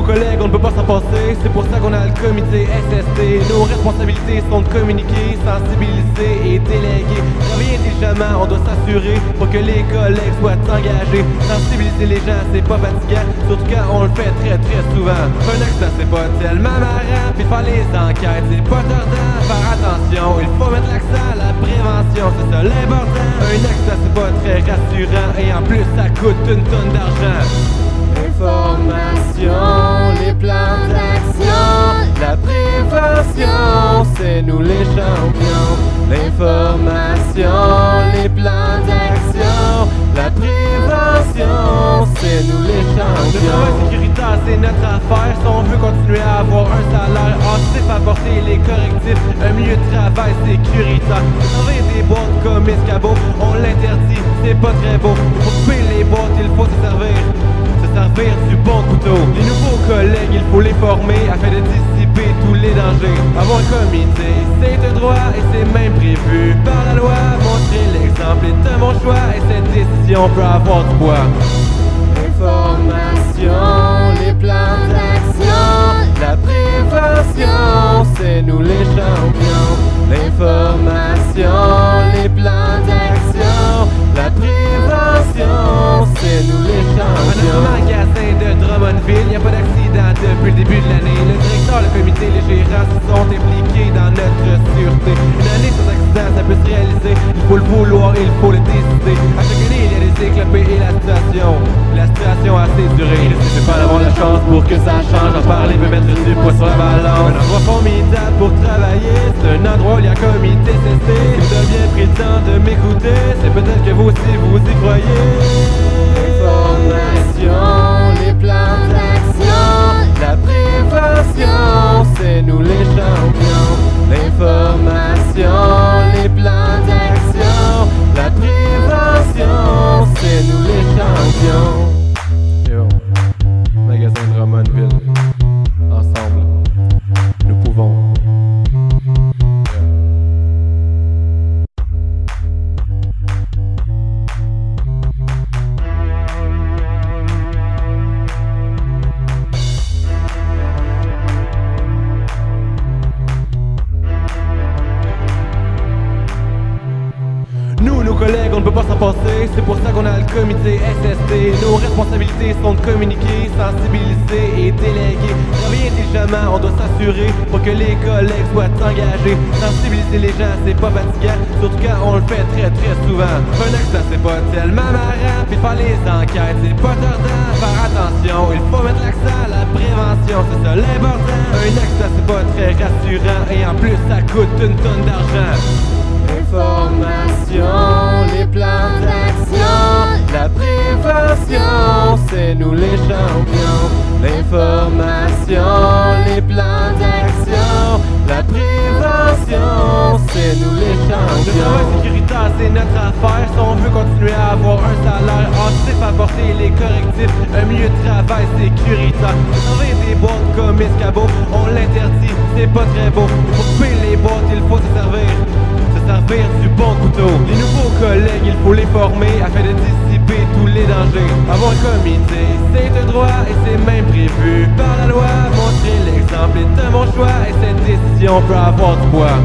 nos collègues, on ne peut pas s'en passer. C'est pour ça qu'on a le comité SST. Nos responsabilités sont de communiquer, sensibiliser et déléguer. Travailler intelligemment, on doit s'assurer pour que les collègues soient engagés. Sensibiliser les gens, c'est pas fatigant, surtout quand on le fait très souvent. Un accident, c'est pas tellement marrant, puis faire les enquêtes, c'est pas tordant. Faire attention, il faut mettre l'accent à la prévention, c'est ça l'important. Un accident, c'est pas très rassurant, et en plus ça coûte une tonne d'argent. Information, les plans d'action, la prévention, c'est nous les champions. L'information, les plans d'action, la prévention, c'est nous les champions. Le travail sécuritaire, c'est notre affaire. Si on veut continuer à avoir un salaire actif, apporter les correctifs, un milieu de travail sécuritaire. Travailler des boîtes comme escabeau, on l'interdit, c'est pas très beau. Pour couper les boîtes, il faut se servir du bon couteau. Les nouveaux collègues, il faut les former afin de dissiper tous les dangers. Avoir un comité, c'est un droit et c'est même prévu par la loi. Montrer l'exemple est un bon choix et cette décision peut avoir du poids. Information, les plans d'action, la prévention, c'est nous les champions. L'information, les plans d'action, la prévention, c'est nous les champions. Magasin de Drummondville, y'a pas d'accident depuis le début de l'année. Le directeur, le comité, les gérants sont impliqués dans notre sûreté. Une année sans accident, ça peut se réaliser. Il faut le vouloir et il faut le décider. À chaque année, il y a des éclopés et la situation a assez duré. Il suffit pas d'avoir la chance pour que ça change. En parler peut mettre du poids sur la balance. Un endroit formidable pour travailler, c'est un endroit où il y a un comité SST. Si vous avez bien pris le temps de m'écouter, c'est peut-être que vous aussi vous y croyez. Information, les plans d'action, la prévention, c'est nous les champions. L'information, les plans d'action, la prévention, c'est nous les champions. Yo, magasin de Drummondville, ensemble, nous pouvons. Nous, nos collègues, on ne peut pas s'en passer. C'est pour ça qu'on a le comité SST. Nos responsabilités sont de communiquer, sensibiliser et déléguer. Travailler intelligemment, on doit s'assurer pour que les collègues soient engagés. Sensibiliser les gens, c'est pas fatigant, surtout quand on le fait très souvent. Un accident, c'est pas tellement marrant, puis faire les enquêtes, c'est pas tordant. Faire attention, il faut mettre l'accent à la prévention, c'est ça l'important. Un accident, c'est pas très rassurant, et en plus ça coûte une tonne d'argent. Information, les plans d'action, la prévention, c'est nous les champions. L'information, les plans d'action, la prévention, c'est nous les champions. Le travail sécuritaire, c'est notre affaire. Si on veut continuer à avoir un salaire actif, apporter les correctifs, un milieu de travail sécuritaire. Travailler des boîtes comme escabeau, on l'interdit, c'est pas très beau. Pour couper les boîtes, il faut se servir du bon couteau. Les nouveaux collègues, il faut les former afin de dissiper tous les dangers. Avoir un comité, c'est un droit et c'est même prévu par la loi. Montrer l'exemple est un bon choix et cette décision peut avoir du poids.